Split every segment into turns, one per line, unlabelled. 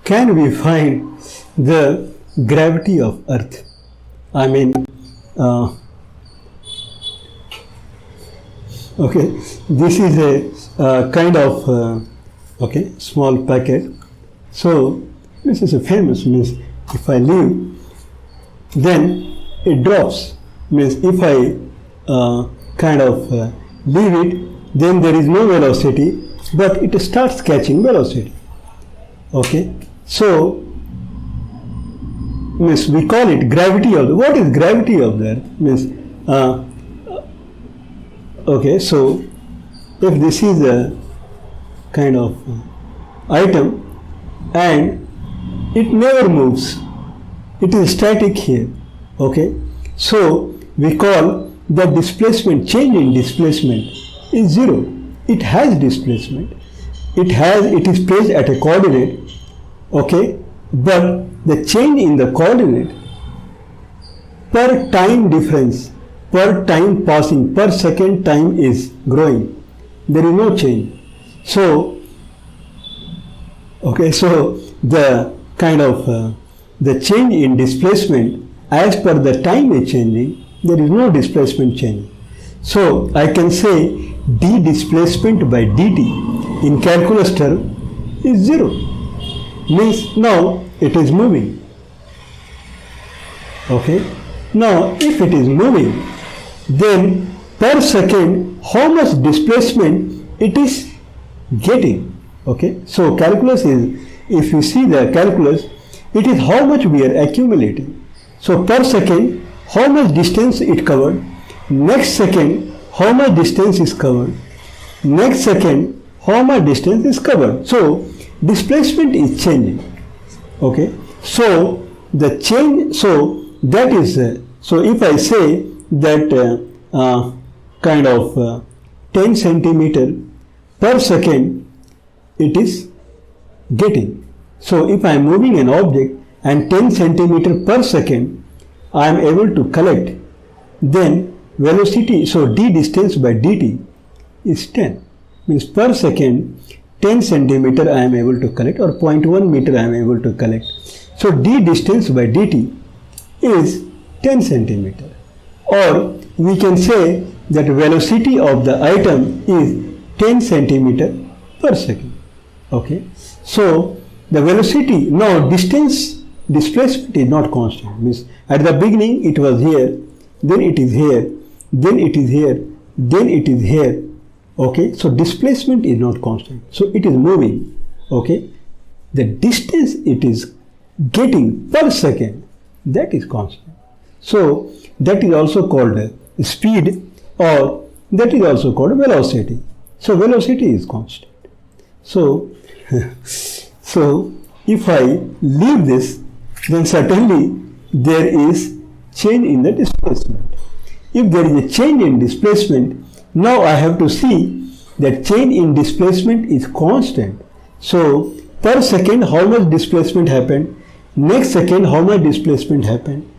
can we find the gravity of Earth? I mean, okay, this is a kind of okay, small packet. So this is a famous, means if I leave, then it drops. Means if I kind of leave it, then there is no velocity, but it starts catching velocity. Okay, so means we call it gravity of the. What is gravity of the Earth? Means okay, so if this is a kind of item and it never moves, it is static here. Okay, so we call the displacement, change in displacement is zero. It has displacement. It is placed at a coordinate. Okay, but the change in the coordinate per time difference, per time passing, per second time is growing. There is no change. So, okay, so the kind of the change in displacement as per the time is changing, there is no displacement change. So I can say d displacement by dt in calculus term is zero. Means now it is moving. Okay. Now if it is moving, then per second how much displacement it is getting. Okay. So calculus is, if you see the calculus, it is how much we are accumulating. So per second how much distance it covered, next second how much distance is covered, next second how much distance is covered. So displacement is changing. Okay, so the change, so that is so if I say that kind of 10 centimeter per second it is getting. So if I am moving an object and 10 centimeter per second I am able to collect, then velocity, so d distance by dt is 10. Means per second 10 centimeter I am able to collect, or 0.1 meter I am able to collect. So d distance by dt is 10 centimeter. Or we can say that velocity of the item is 10 centimeter per second. Okay. So the velocity, now distance, displacement is not constant. Means at the beginning it was here, then it is here, then it is here, then it is here. Okay, so displacement is not constant, so it is moving. Okay, the distance it is getting per second, that is constant. So that is also called speed, or that is also called velocity. So velocity is constant. So so if I leave this, then certainly there is change in the displacement. If there is a change in displacement, now I have to see that change in displacement is constant. So per second how much displacement happened, next second how much displacement happened,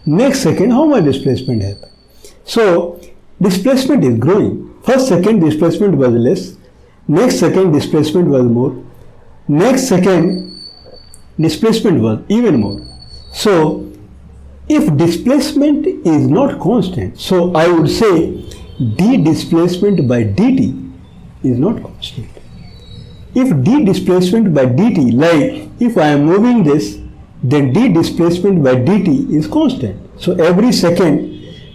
next second how much displacement happened. So displacement is growing. First second displacement was less, next second displacement was more, next second displacement was even more. So if displacement is not constant, so I would say d displacement by dt is not constant. If d displacement by dt, like if I am moving this, then d displacement by dt is constant. So every second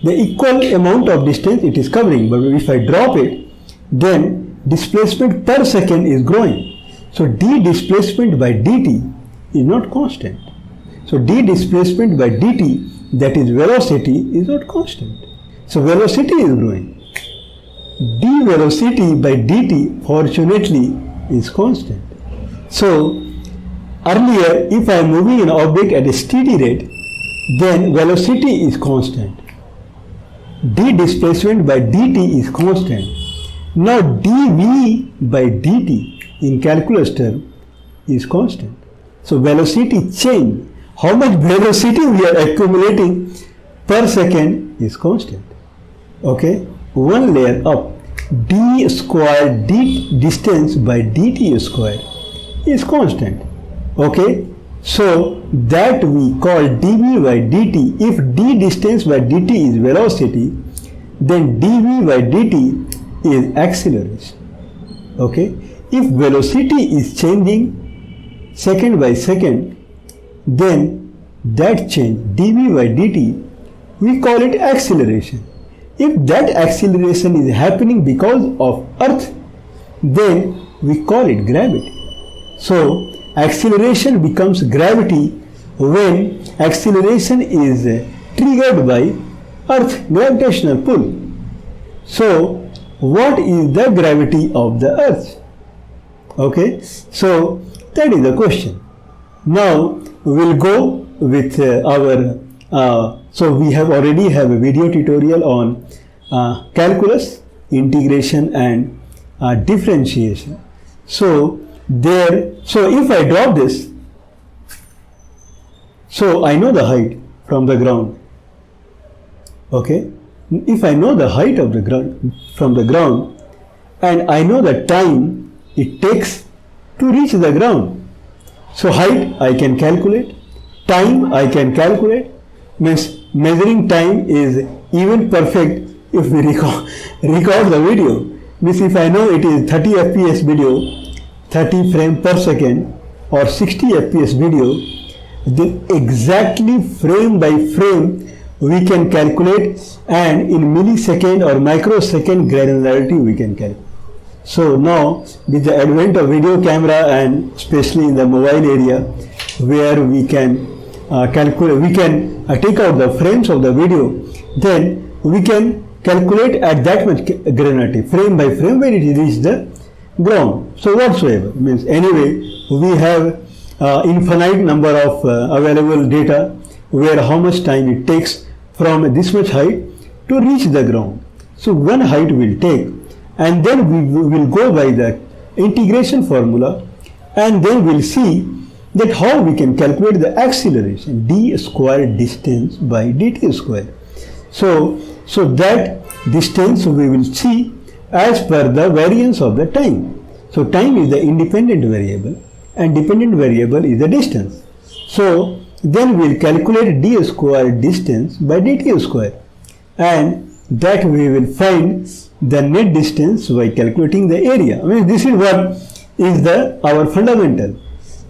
the equal amount of distance it is covering, but if I drop it, then displacement per second is growing. So d displacement by dt is not constant. So d displacement by dt, that is velocity, is not constant. So velocity is growing. d velocity by dt fortunately is constant. So earlier if I am moving an object at a steady rate, then velocity is constant. d displacement by dt is constant. Now dv by dt in calculus term is constant. So velocity change, how much velocity we are accumulating per second is constant. Okay, one layer up, d square d distance by dt square is constant. Okay, so that we call dv by dt. If d distance by dt is velocity, then dv by dt is acceleration. Okay, if velocity is changing second by second, then that change dv by dt, we call it acceleration. If that acceleration is happening because of earth, then we call it gravity. So acceleration becomes gravity when acceleration is triggered by earth gravitational pull. So what is the gravity of the earth? Okay, so that is the question. Now we will go with so we have already have a video tutorial on calculus, integration and differentiation. So if I drop this, so I know the height from the ground. Okay, if I know the height of the ground from the ground, and I know the time it takes to reach the ground, so height I can calculate, time I can calculate. Means measuring time is even perfect if we record the video. Means if I know it is 30 fps video, 30 frame per second, or 60 fps video, then exactly frame by frame we can calculate, and in millisecond or microsecond granularity we can calculate. So now with the advent of video camera, and especially in the mobile area where we can calculate, we can take out the frames of the video, then we can calculate at that much granularity, frame by frame, when it reaches the ground. So whatsoever, means anyway we have infinite number of available data where how much time it takes from this much height to reach the ground. So one height will take, and then we will go by the integration formula, and then we'll see that how we can calculate the acceleration, d square distance by dt square. So that distance we will see as per the variance of the time. So time is the independent variable and dependent variable is the distance. So then we will calculate d square distance by dt square, and that we will find the net distance by calculating the area. I mean, this is what is our fundamental.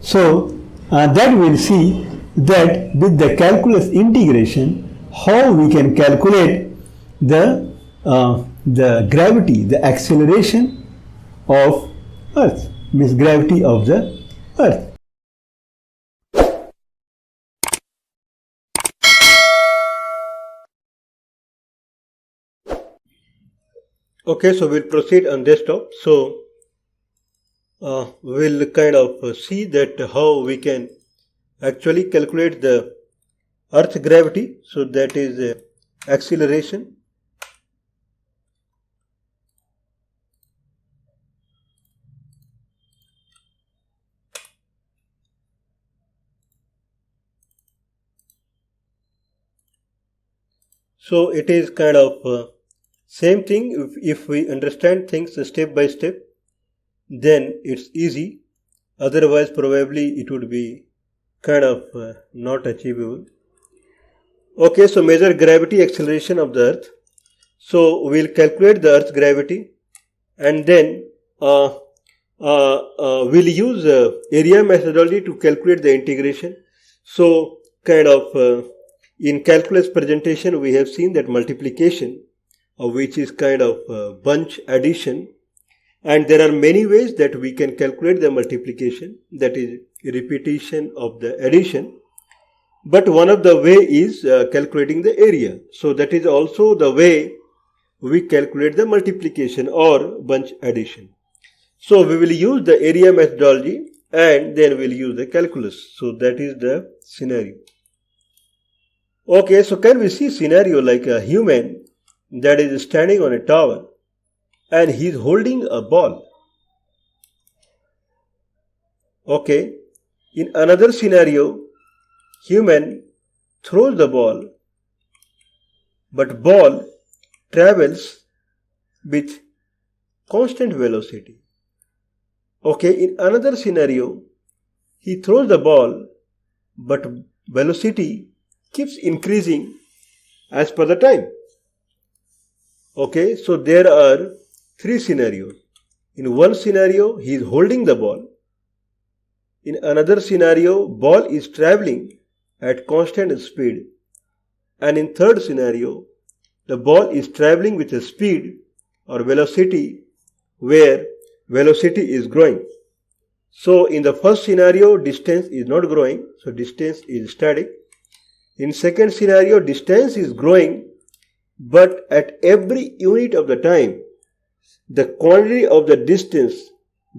So that we will see that with the calculus integration, how we can calculate the gravity, the acceleration of earth, means gravity of the earth. Okay, so we'll proceed on desktop. So we'll kind of see that how we can actually calculate the earth gravity. So that is acceleration. So it is kind of same thing. If we understand things step by step, then it's easy. Otherwise probably it would be kind of not achievable. Okay, so measure gravity acceleration of the earth. So we'll calculate the earth's gravity, and then we'll use area methodology to calculate the integration. So kind of in calculus presentation we have seen that multiplication, which is kind of bunch addition, and there are many ways that we can calculate the multiplication, that is repetition of the addition, but one of the way is calculating the area. So that is also the way we calculate the multiplication or bunch addition. So we will use the area methodology, and then we'll use the calculus. So that is the scenario. Okay, so can we see scenario like a human that is standing on a tower and he is holding a ball. Okay, in another scenario, human throws the ball, but ball travels with constant velocity. Okay, in another scenario, he throws the ball, but velocity keeps increasing as per the time. Okay, so there are three scenarios. In one scenario, he is holding the ball. In another scenario, ball is traveling at constant speed. And in third scenario, the ball is traveling with a speed or velocity where velocity is growing. So in the first scenario, distance is not growing, so distance is static. In second scenario, distance is growing, but at every unit of the time, the quantity of the distance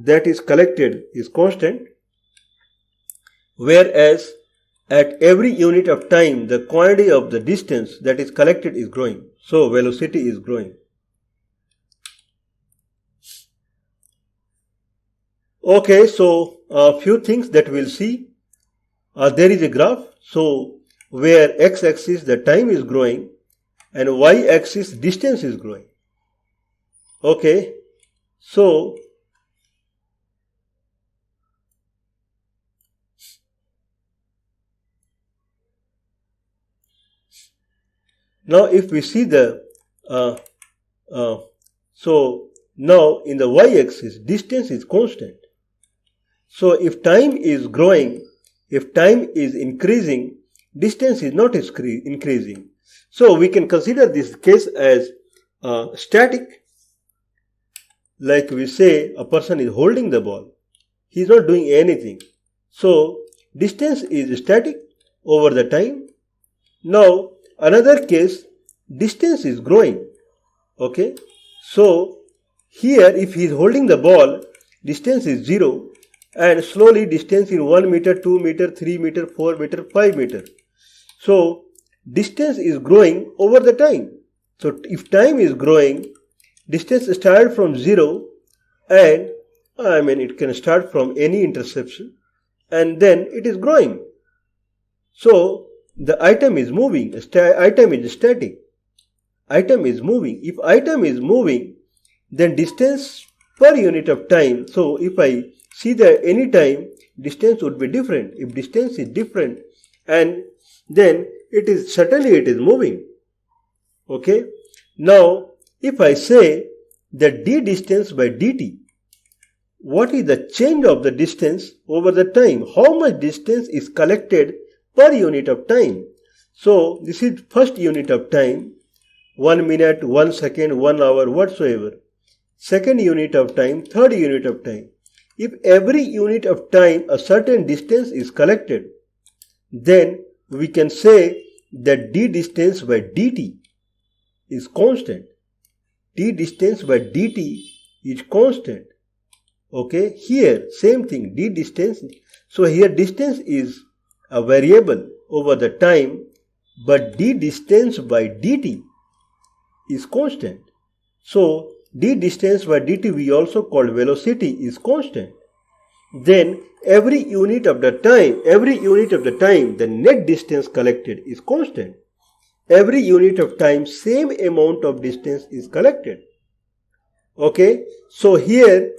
that is collected is constant, whereas at every unit of time, the quantity of the distance that is collected is growing. So velocity is growing. Okay, so a few things that we'll see. There is a graph, so where x-axis the time is growing and y-axis distance is growing. Okay, so now if we see the so now in the y-axis distance is constant. So if time is growing, if time is increasing, distance is not increasing. So we can consider this case as static. Like we say, a person is holding the ball. He is not doing anything. So distance is static over the time. Now another case, distance is growing. Okay. So here if he is holding the ball, distance is 0. And slowly distance in 1 meter, 2 meter, 3 meter, 4 meter, 5 meter. So distance is growing over the time. So if time is growing, distance started from 0 and it can start from any intersection and then it is growing. So the item is moving, item is static, item is moving. If item is moving, then distance per unit of time. So if I see that any time, distance would be different. If distance is different, and then it is certainly it is moving. Okay. Now, if I say that d distance by dt, what is the change of the distance over the time? How much distance is collected per unit of time? So this is first unit of time, 1 minute, 1 second, 1 hour, whatsoever. Second unit of time, third unit of time. If every unit of time a certain distance is collected, then we can say that d distance by dt is constant. D distance by dt is constant. Okay, here same thing, d distance. So here distance is a variable over the time, but d distance by dt is constant. So d distance by dt we also call velocity is constant. Then every unit of the time, the net distance collected is constant. Every unit of time, same amount of distance is collected. Okay, so here,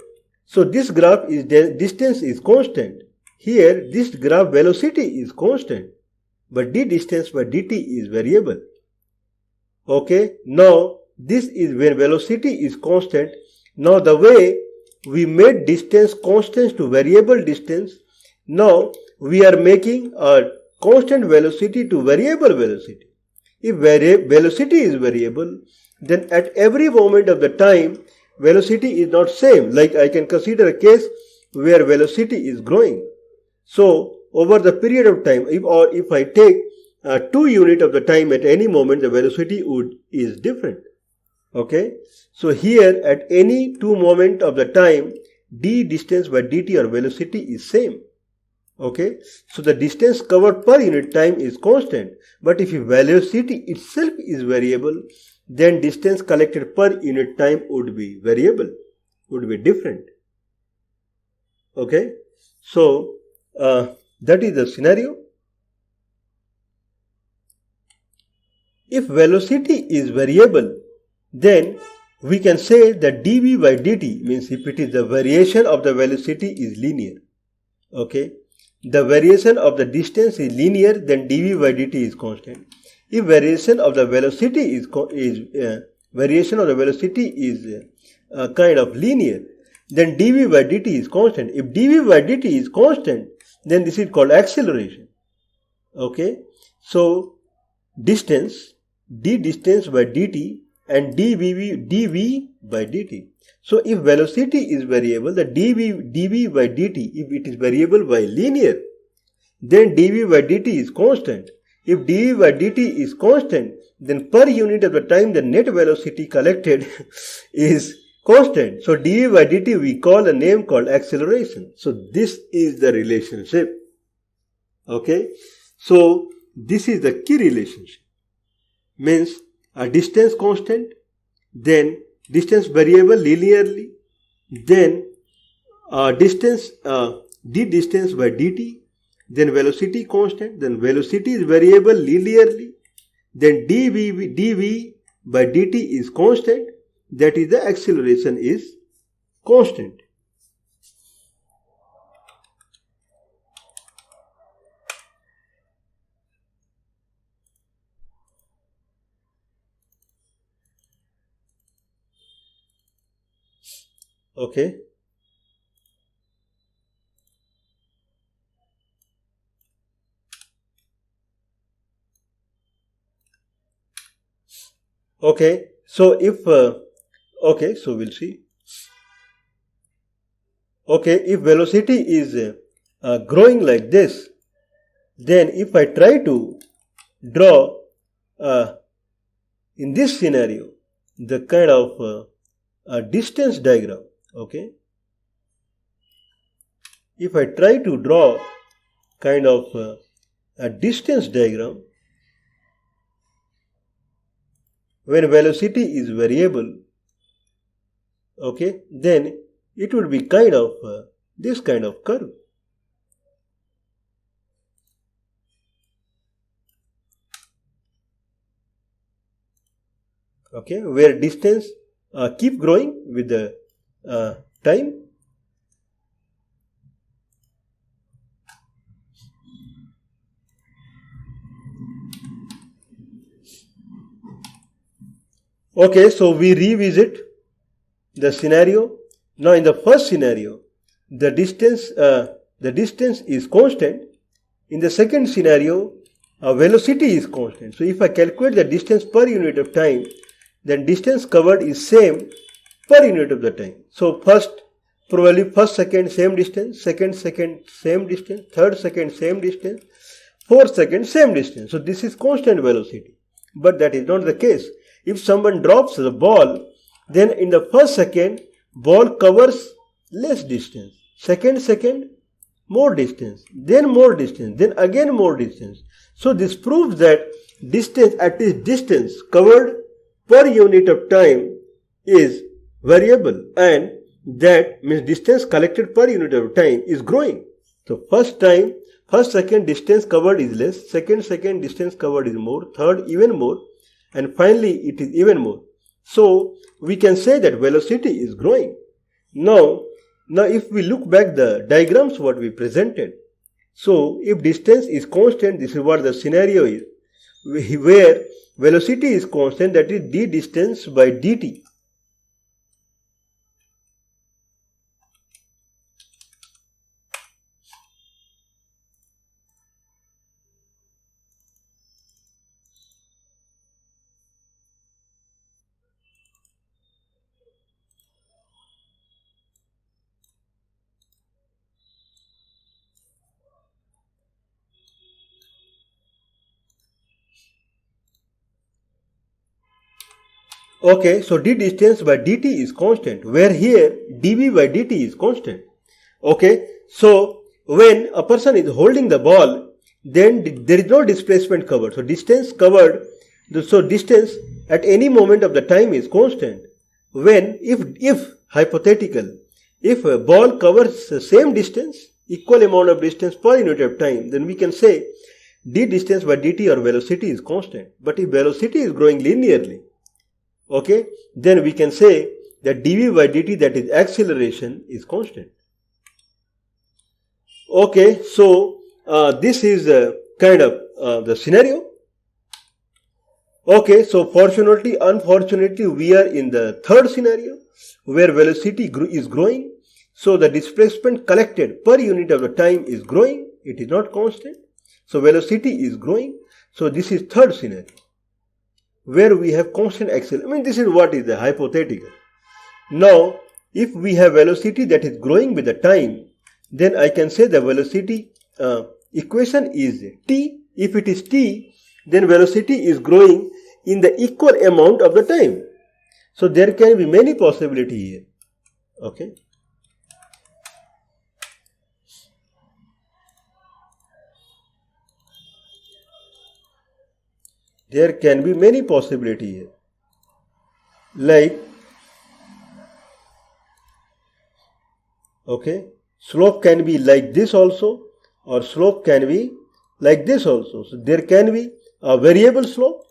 so this graph is distance is constant. Here, this graph velocity is constant, but d distance by dt is variable. Okay, now this is when velocity is constant. Now the way we made distance constant to variable distance, now we are making a constant velocity to variable velocity. If velocity is variable, then at every moment of the time, velocity is not same. Like I can consider a case where velocity is growing. So over the period of time, if I take 2 units of the time at any moment, the velocity is different. Okay, so here at any 2 moment of the time, d distance by dt or velocity is same. Okay, so the distance covered per unit time is constant, but if velocity itself is variable, then distance collected per unit time would be variable, would be different. Okay, so that is the scenario. If velocity is variable, then we can say that dv by dt means if it is the variation of the velocity is linear. Okay,
the variation of the distance is linear, then dv by dt is constant. If variation of the velocity is kind of linear, then dv by dt is constant. If dv by dt is constant, then this is called acceleration. Okay, so distance, d distance by dt and dv by dt. So if velocity is variable, the dv by dt, if it is variable by linear, then dv by dt is constant. If dv by dt is constant, then per unit of the time the net velocity collected is constant. So dv by dt we call a name called acceleration. So this is the relationship. Okay, so this is the key relationship. Means a distance constant, then distance variable linearly, then distance d distance by dt, then velocity constant, then velocity is variable linearly, then dv by dt is constant, that is the acceleration is constant. Okay. Okay, so if okay, so we'll see. Okay, if velocity is growing like this, then if I try to draw in this scenario the kind of a distance diagram, okay, if I try to draw kind of a distance diagram when velocity is variable, okay, then it would be kind of this kind of curve. Okay, where distance keep growing with the time. Okay, so we revisit the scenario. Now in the first scenario, the distance is constant. In the second scenario, velocity is constant. So if I calculate the distance per unit of time, then distance covered is same per unit of the time. So probably first second same distance, second same distance, third second same distance, fourth second same distance. So this is constant velocity. But that is not the case. If someone drops the ball, then in the first second, ball covers less distance. Second, more distance. Then more distance. Then again more distance. So this proves that distance, at least distance covered per unit of time is variable, and that means distance collected per unit of time is growing. So first second distance covered is less, second distance covered is more, third even more, and finally it is even more. So we can say that velocity is growing. Now if we look back the diagrams what we presented, so if distance is constant, this is what the scenario is, where velocity is constant, that is d distance by dt. Okay, so d distance by dt is constant, where here dv by dt is constant. Okay, so when a person is holding the ball, then there is no displacement covered. So distance covered, so distance at any moment of the time is constant. When, if hypothetical, if a ball covers the same distance, equal amount of distance per unit of time, then we can say d distance by dt or velocity is constant. But if velocity is growing linearly, okay, then we can say that dv by dt, that is acceleration, is constant. Okay, so this is kind of the scenario. Okay, so fortunately, unfortunately, we are in the third scenario where velocity is growing. So the displacement collected per unit of the time is growing. It is not constant. So velocity is growing. So this is third scenario where we have constant acceleration. I mean, this is what is the hypothetical. Now, if we have velocity that is growing with the time, then I can say the velocity equation is t. If it is t, then velocity is growing in the equal amount of the time. So there can be many possibilities here. Okay. There can be many possibilities here. Like, okay, slope can be like this also, or slope can be like this also. So there can be a variable slope.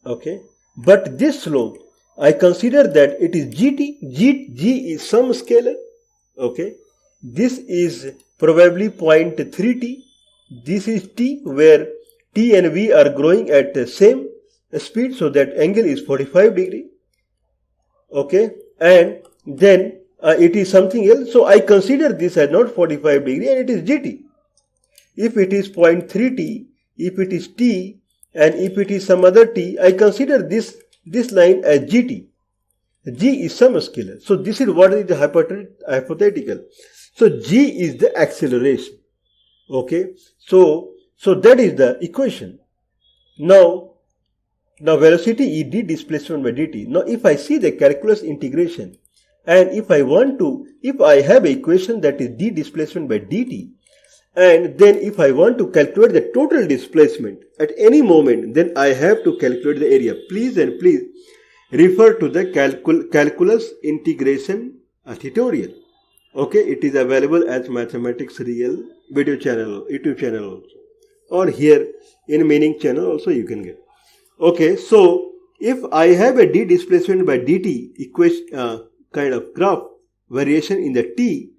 Okay, but this slope, I consider that it is gt. G is some scalar. Okay, this is probably 0.3t. This is t, where t and v are growing at the same speed, so that angle is 45 degree. Okay, and then it is something else. So I consider this as not 45 degree, and it is gt. If it is 0.3t, if it is t, and if it is some other t, I consider this line as gt. G is some scalar. So this is what is the hypothetical. So g is the acceleration. Okay, so that is the equation. Now velocity is d displacement by dt. Now if I see the calculus integration, and if I have an equation that is d displacement by dt, and then if I want to calculate the total displacement at any moment, then I have to calculate the area. Please refer to the calculus integration tutorial. Okay, it is available as Mathematics Real video channel, YouTube channel also, or here in minhinc channel also you can get. Okay, so if I have a d displacement by dt equation kind of graph variation in the t,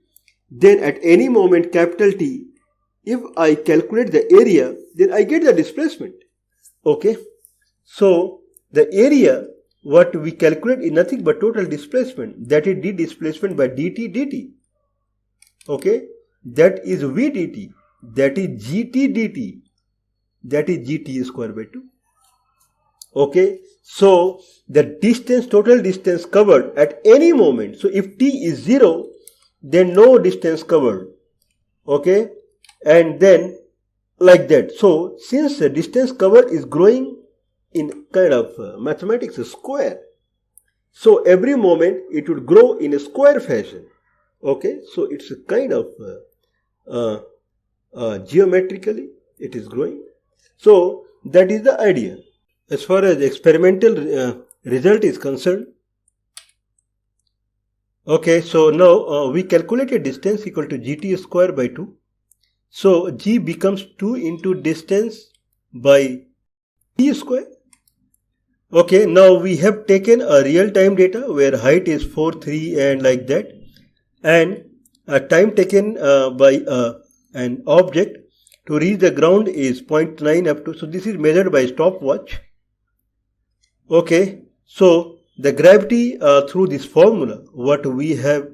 then at any moment capital T, if I calculate the area, then I get the displacement. Okay, so the area what we calculate is nothing but total displacement, that is d displacement by dt. Okay, that is v dt, that is gt dt, that is gt square by 2. Okay, so the distance, total distance covered at any moment. So if t is 0, then no distance covered. Okay, and then like that. So since the distance covered is growing in kind of mathematics square, so every moment it would grow in a square fashion. Okay, so it's a kind of geometrically it is growing. So that is the idea. As far as experimental result is concerned, okay, so now we calculated distance equal to gt square by 2. So g becomes 2 into distance by t square. Okay, now we have taken a real time data where height is 4, 3 and like that, and time taken by an object to reach the ground is 0.9 up to, so this is measured by stopwatch. Okay, so the gravity through this formula what we have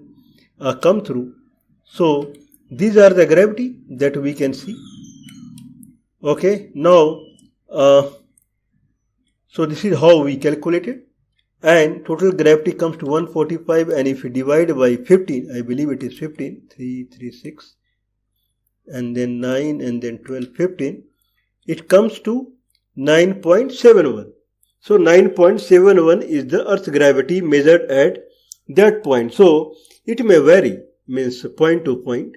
come through, so these are the gravity that we can see. Okay, now so this is how we calculated, and total gravity comes to 145, and if you divide by 15, I believe it is 15, 3, 3, 6 and then 9 and then 12, 15, it comes to 9.71. So 9.71 is the Earth's gravity measured at that point. So it may vary, means point to point,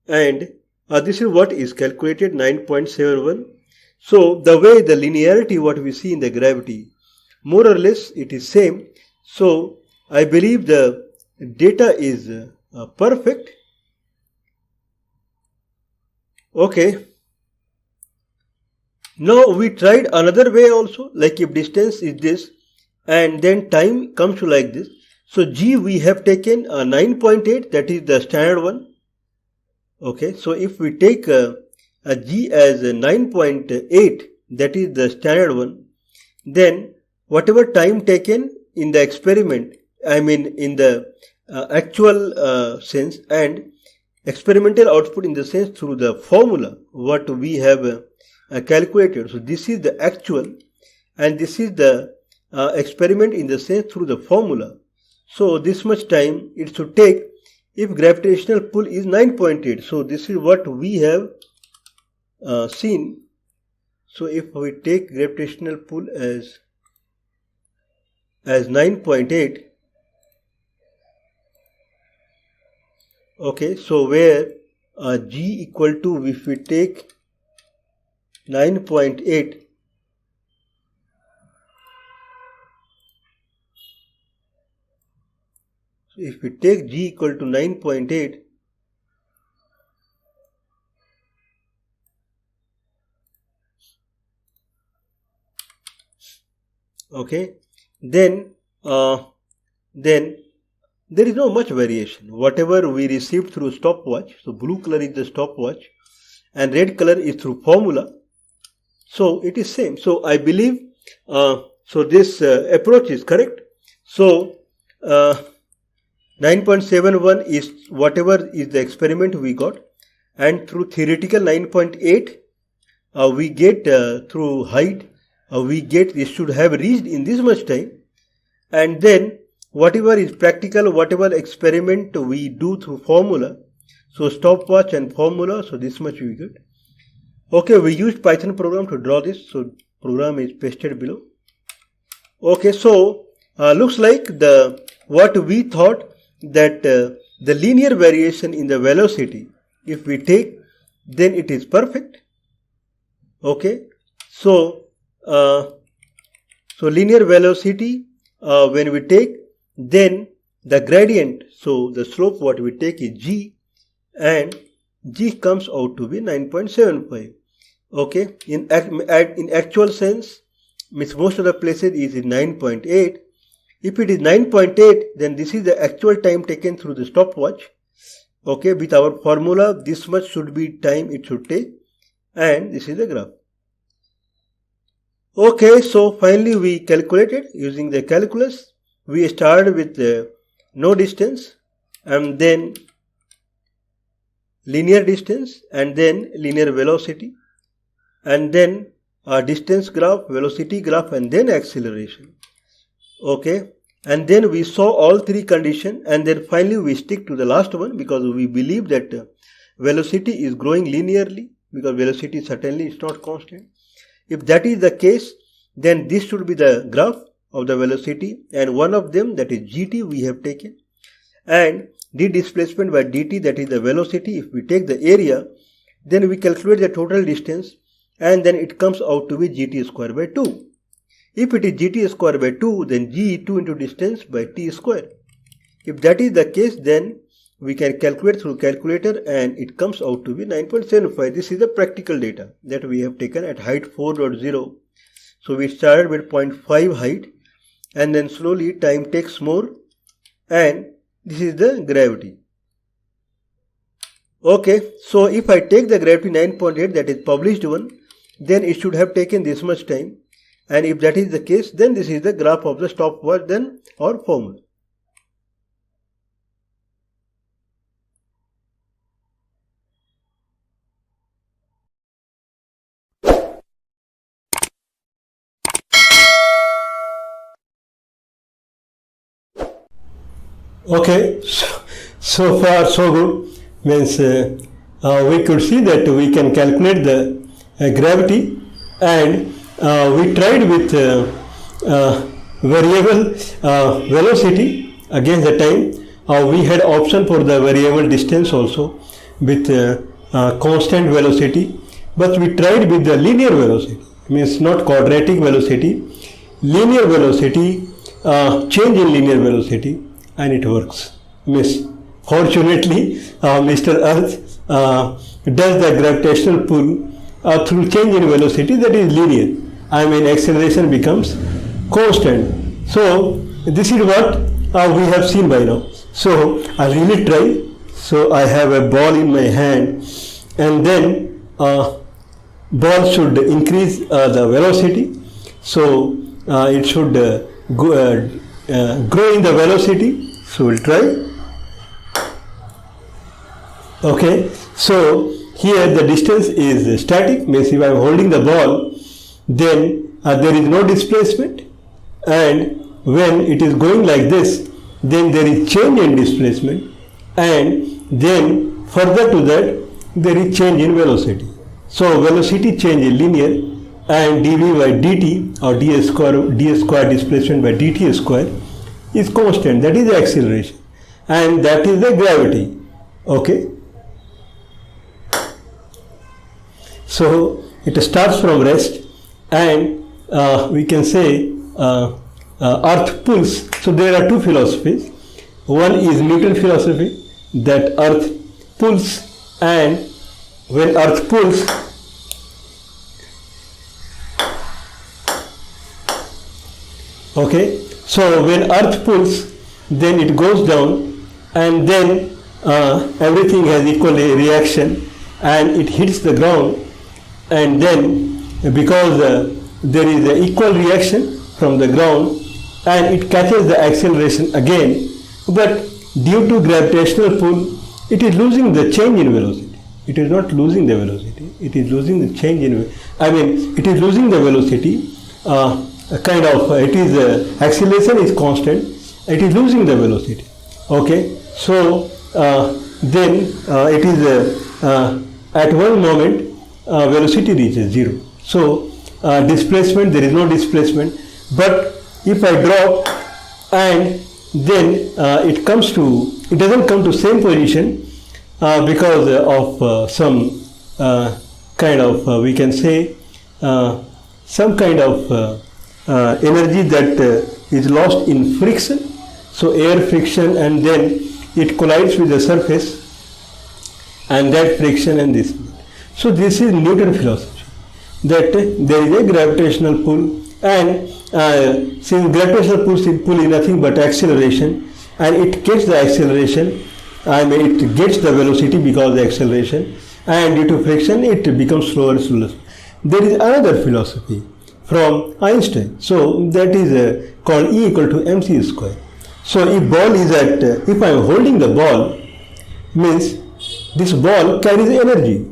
and this is what is calculated, 9.71. So the way the linearity what we see in the gravity, more or less it is same. So I believe the data is perfect. Okay. Now we tried another way also, like if distance is this and then time comes to like this. So G we have taken 9.8, that is the standard one. Okay, so if we take a G as 9.8, that is the standard one, then whatever time taken in the experiment, I mean in the actual sense, and experimental output in the sense through the formula what we have calculated. So this is the actual and this is the experiment in the sense through the formula. So this much time it should take if gravitational pull is 9.8. So this is what we have seen. So if we take gravitational pull as 9.8, okay, so where G equal to, if we take 9.8, so if we take G equal to 9.8, okay, then there is no much variation. Whatever we received through stopwatch, so blue color is the stopwatch and red color is through formula, so it is same. So I believe so this approach is correct. So 9.71 is whatever is the experiment we got, and through theoretical 9.8 we get through height we get this should have reached in this much time, and then whatever is practical, whatever experiment we do through formula, so stopwatch and formula, so this much we get. Okay, we used Python program to draw this, so program is pasted below. Okay, so looks like what we thought that the linear variation in the velocity, if we take, then it is perfect. Okay, so linear velocity when we take, then the gradient, so the slope what we take is G, and G comes out to be 9.75. Okay, in actual sense, means most of the places is in 9.8. If it is 9.8, then this is the actual time taken through the stopwatch. Okay, with our formula, this much should be time it should take, and this is the graph. Okay, so finally we calculated using the calculus. We started with no distance, and then linear distance, and then linear velocity, and then distance graph, velocity graph, and then acceleration. Okay, and then we saw all three conditions, and then finally we stick to the last one because we believe that velocity is growing linearly, because velocity certainly is not constant. If that is the case, then this should be the graph of the velocity, and one of them, that is gt, we have taken, and d displacement by dt, that is the velocity. If we take the area, then we calculate the total distance, and then it comes out to be gt square by 2. If it is gt square by 2, then g 2 into distance by t square. If that is the case, then we can calculate through calculator, and it comes out to be 9.75. This is the practical data that we have taken at height 4.0. So we started with 0.5 height, and then slowly time takes more, and this is the gravity. Okay, so if I take the gravity 9.8, that is published one, then it should have taken this much time, and if that is the case, then this is the graph of the stopwatch then or formula.
Okay, so far so good. Means we could see that we can calculate the gravity, and we tried with variable velocity against the time. We had option for the variable distance also with constant velocity, but we tried with the linear velocity, means not quadratic velocity, linear velocity, change in linear velocity, and it works. Means fortunately Mr. Earth does the gravitational pull through change in velocity, that is linear. I mean acceleration becomes constant. So this is what we have seen by now. So I'll really try. So I have a ball in my hand, and then ball should increase the velocity. So it should grow in the velocity. So we'll try. Okay, so here the distance is static, means if I am holding the ball, then there is no displacement, and when it is going like this, then there is change in displacement, and then further to that there is change in velocity. So velocity change is linear, and dv by dt or ds square displacement by dt square is constant, that is the acceleration, and that is the gravity. Okay. So it starts from rest, and we can say earth pulls. So there are two philosophies. One is Newton philosophy, that earth pulls, and when earth pulls, okay, so when earth pulls, then it goes down, and then everything has equal reaction, and it hits the ground, and then because there is an equal reaction from the ground, and it catches the acceleration again, but due to gravitational pull, it is losing the change in velocity. It is not losing the velocity, it is losing the change in, it is losing the velocity, it is acceleration is constant, it is losing the velocity. Okay, so then it is at one moment velocity reaches zero. So displacement, there is no displacement, but if I drop, and then it doesn't come to same position because of some kind of we can say some kind of energy that is lost in friction. So air friction, and then it collides with the surface, and that friction and this. So this is Newton philosophy, that there is a gravitational pull, and since gravitational pull is nothing but acceleration, and it gets the acceleration, it gets the velocity because of the acceleration, and due to friction it becomes slower and slower. There is another philosophy from Einstein, so that is called E equal to mc square. So if ball is if I am holding the ball, means this ball carries energy.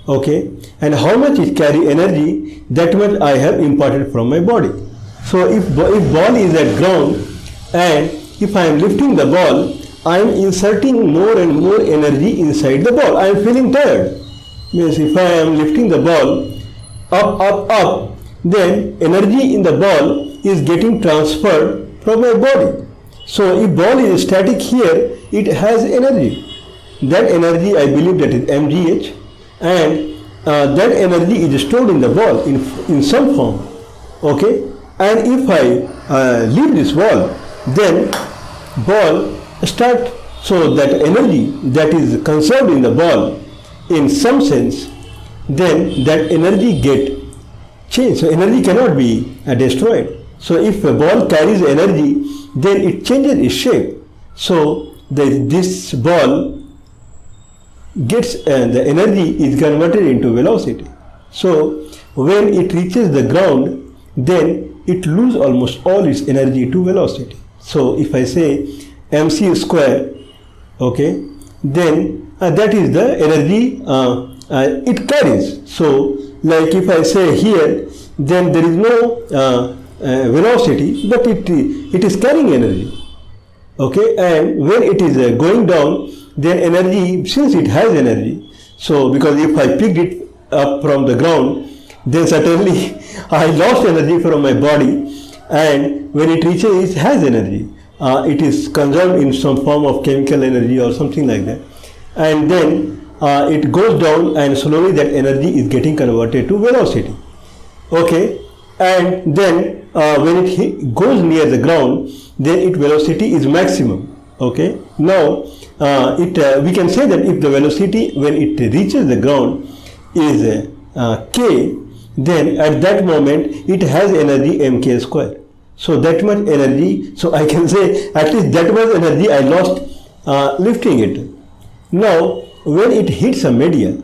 Okay, and how much it carry energy, that much I have imparted from my body. So if ball is at ground, and if I am lifting the ball, I am inserting more and more energy inside the ball. I am feeling tired. Means if I am lifting the ball up, then energy in the ball is getting transferred from my body. So if ball is static here, it has energy. That energy, I believe, that is mgh, and that energy is stored in the ball in some form. Okay, and if I leave this ball, then ball start, so that energy that is conserved in the ball in some sense, then that energy get changed. So energy cannot be destroyed. So if a ball carries energy, then it changes its shape. So this ball gets the energy is converted into velocity. So when it reaches the ground, then it loses almost all its energy to velocity. So if I say mc square, okay, then that is the energy it carries. So like if I say here, then there is no velocity, but it is carrying energy. Okay, and when it is going down, then energy, since it has energy, so because if I picked it up from the ground, then certainly I lost energy from my body, and when it reaches, it has energy. It is conserved in some form of chemical energy or something like that, and then it goes down, and slowly that energy is getting converted to velocity. Okay, and then when it goes near the ground, then its velocity is maximum. Okay, now we can say that if the velocity when it reaches the ground is k, then at that moment it has energy mk square. So that much energy, so I can say at least that much energy I lost lifting it. Now when it hits a media,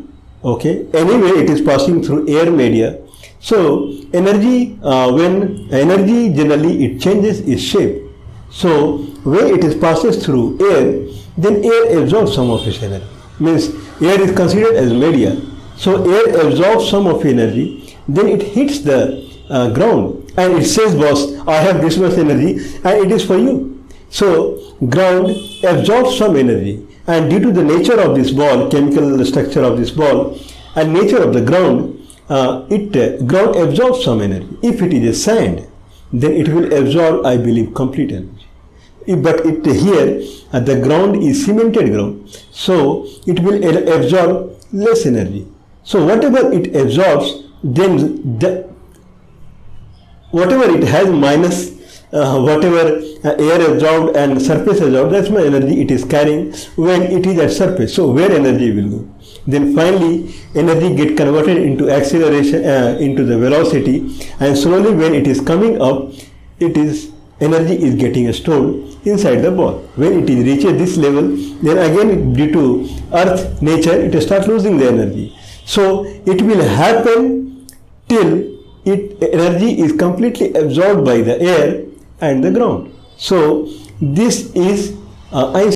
okay, anyway it is passing through air media, so energy, when energy generally it changes its shape. So when it is passes through air, then air absorbs some of its energy. Means air is considered as media. So air absorbs some of energy, then it hits the ground and it says, boss, I have this much energy and it is for you. So ground absorbs some energy, and due to the nature of this ball, chemical structure of this ball and nature of the ground, ground absorbs some energy. If it is a sand, then it will absorb, I believe, complete energy. But here the ground is cemented ground, so it will absorb less energy. So whatever it absorbs, then whatever it has minus whatever air absorbed and surface absorbed, that's my energy it is carrying when it is at surface. So where energy will go? Then finally energy get converted into acceleration, into the velocity, and slowly when it is coming up, energy is getting stored inside the ball. When it is reaches this level, then again due to earth nature it starts losing the energy. So it will happen till energy is completely absorbed by the air and the ground. So this is Einstein